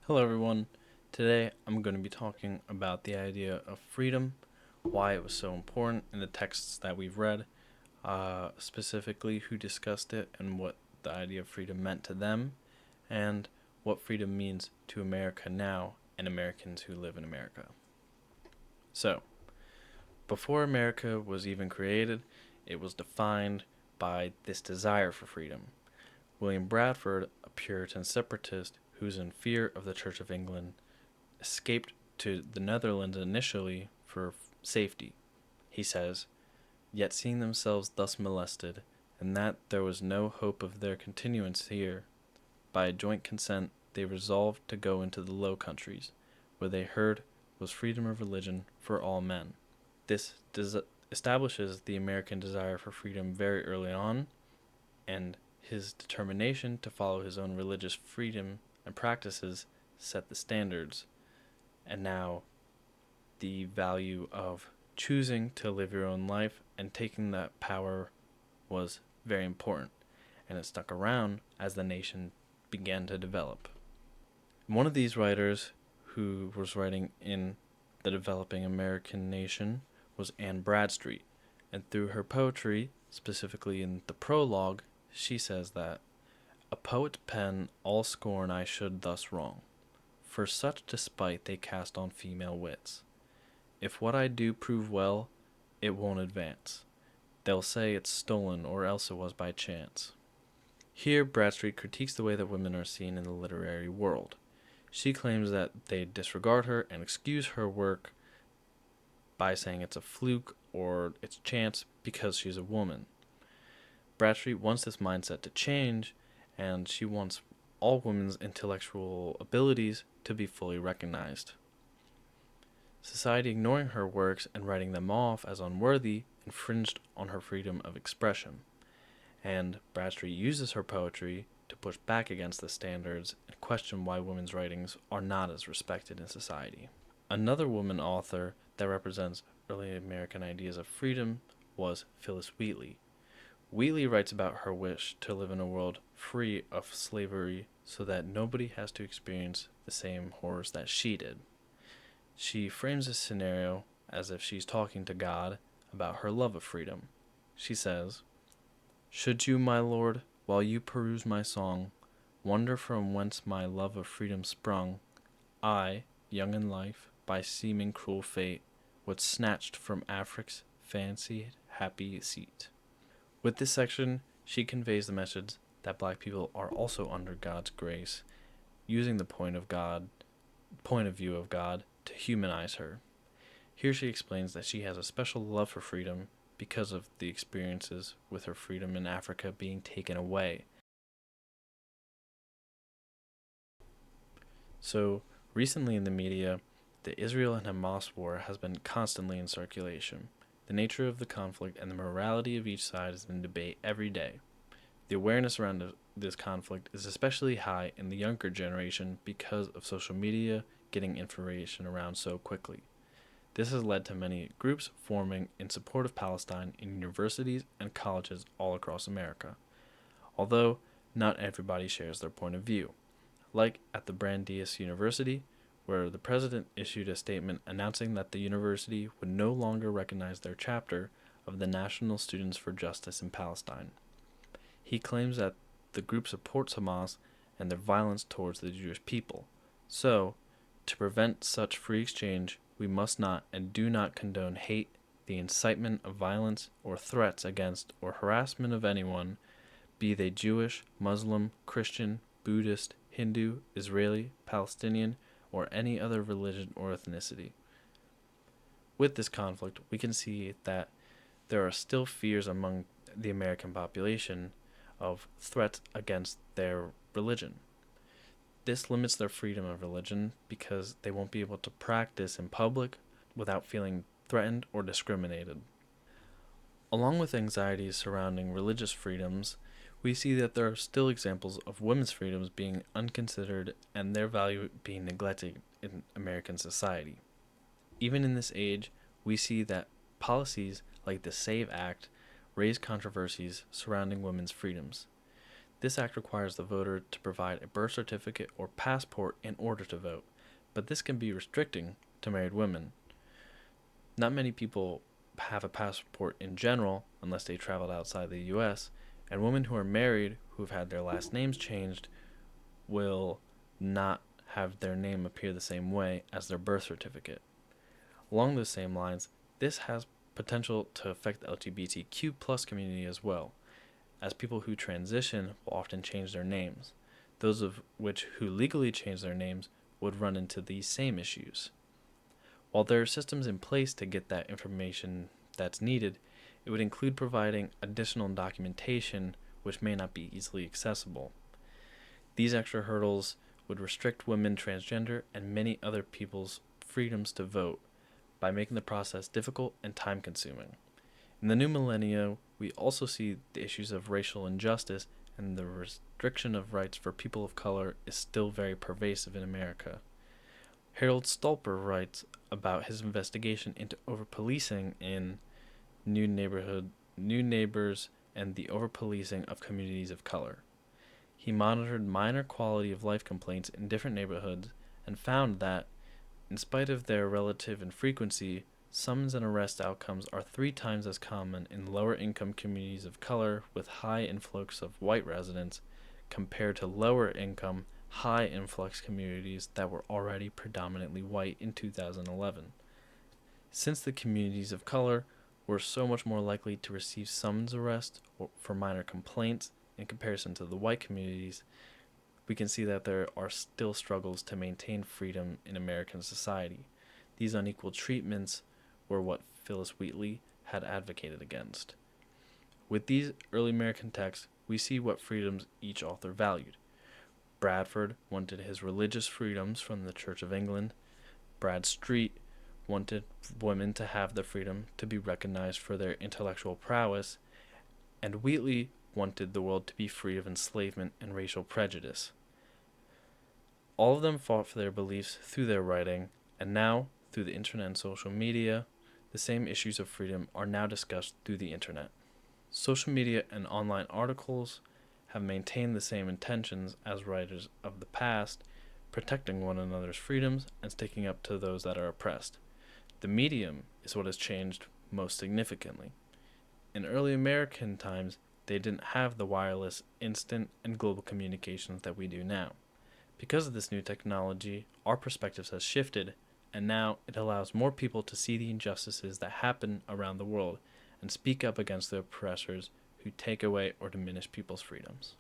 Hello, everyone. Today I'm going to be talking about the idea of freedom, why it was so important in the texts that we've read, specifically who discussed it and what the idea of freedom meant to them, and what freedom means to America now and Americans who live in America. So, before America was even created, it was defined by this desire for freedom. William Bradford, a Puritan separatist who's in fear of the Church of England, escaped to the Netherlands initially for safety. He says, "Yet seeing themselves thus molested, and that there was no hope of their continuance here, by a joint consent they resolved to go into the Low Countries, where they heard was freedom of religion for all men." This establishes the American desire for freedom very early on, and his determination to follow his own religious freedom and practices set the standards. And now the value of choosing to live your own life and taking that power was very important, and it stuck around as the nation began to develop. One of these writers who was writing in the developing American nation was Anne Bradstreet, and through her poetry, specifically in the prologue, she says that a poet's pen all scorn I should thus wrong, for such despite they cast on female wits. If what I do prove well, it won't advance. They'll say it's stolen or else it was by chance. Here Bradstreet critiques the way that women are seen in the literary world. She claims that they disregard her and excuse her work by saying it's a fluke or it's chance because she's a woman. Bradstreet wants this mindset to change, and she wants all women's intellectual abilities to be fully recognized. Society ignoring her works and writing them off as unworthy infringed on her freedom of expression, and Bradstreet uses her poetry to push back against the standards and question why women's writings are not as respected in society. Another woman author that represents early American ideas of freedom was Phyllis Wheatley. Wheatley writes about her wish to live in a world free of slavery so that nobody has to experience the same horrors that she did. She frames this scenario as if she's talking to God about her love of freedom. She says, "Should you, my lord, while you peruse my song, wonder from whence my love of freedom sprung, I, young in life, by seeming cruel fate, was snatched from Afric's fancied happy seat." With this section, she conveys the message that black people are also under God's grace, using the point of view of God to humanize her. Here she explains that she has a special love for freedom because of the experiences with her freedom in Africa being taken away. So, recently in the media, the Israel and Hamas war has been constantly in circulation. The nature of the conflict and the morality of each side is in debate every day. The awareness around this conflict is especially high in the younger generation because of social media getting information around so quickly. This has led to many groups forming in support of Palestine in universities and colleges all across America, although not everybody shares their point of view. Like at the Brandeis University, where the president issued a statement announcing that the university would no longer recognize their chapter of the National Students for Justice in Palestine. He claims that the group supports Hamas and their violence towards the Jewish people. So, to prevent such free exchange, we must not and do not condone hate, the incitement of violence, or threats against or harassment of anyone, be they Jewish, Muslim, Christian, Buddhist, Hindu, Israeli, Palestinian, or any other religion or ethnicity. With this conflict, we can see that there are still fears among the American population of threats against their religion. This limits their freedom of religion because they won't be able to practice in public without feeling threatened or discriminated. Along with anxieties surrounding religious freedoms, we see that there are still examples of women's freedoms being unconsidered and their value being neglected in American society. Even in this age, we see that policies like the SAVE Act raise controversies surrounding women's freedoms. This act requires the voter to provide a birth certificate or passport in order to vote, but this can be restricting to married women. Not many people have a passport in general unless they traveled outside the US, and women who are married who have had their last names changed will not have their name appear the same way as their birth certificate. Along those same lines, this has potential to affect the LGBTQ plus community as well, as people who transition will often change their names, those of which who legally change their names would run into these same issues. While there are systems in place to get that information that's needed, it would include providing additional documentation which may not be easily accessible. These extra hurdles would restrict women, transgender, and many other people's freedoms to vote by making the process difficult and time consuming. In the new millennia, we also see the issues of racial injustice, and the restriction of rights for people of color is still very pervasive in America. Harold Stolper writes about his investigation into overpolicing in New Neighbors and the overpolicing of communities of color. He monitored minor quality of life complaints in different neighborhoods and found that, in spite of their relative infrequency, summons and arrest outcomes are 3 times as common in lower income communities of color with high influx of white residents compared to lower income, high influx communities that were already predominantly white in 2011. Since the communities of color were so much more likely to receive summons arrest for minor complaints in comparison to the white communities, we can see that there are still struggles to maintain freedom in American society. These unequal treatments were what Phyllis Wheatley had advocated against. With these early American texts, we see what freedoms each author valued. Bradford wanted his religious freedoms from the Church of England. Bradstreet wanted women to have the freedom to be recognized for their intellectual prowess, and Wheatley wanted the world to be free of enslavement and racial prejudice. All of them fought for their beliefs through their writing, and now, through the internet and social media, the same issues of freedom are now discussed through the internet. Social media and online articles have maintained the same intentions as writers of the past, protecting one another's freedoms and sticking up to those that are oppressed. The medium is what has changed most significantly. In early American times, they didn't have the wireless, instant, and global communications that we do now. Because of this new technology, our perspectives have shifted, and now it allows more people to see the injustices that happen around the world and speak up against the oppressors who take away or diminish people's freedoms.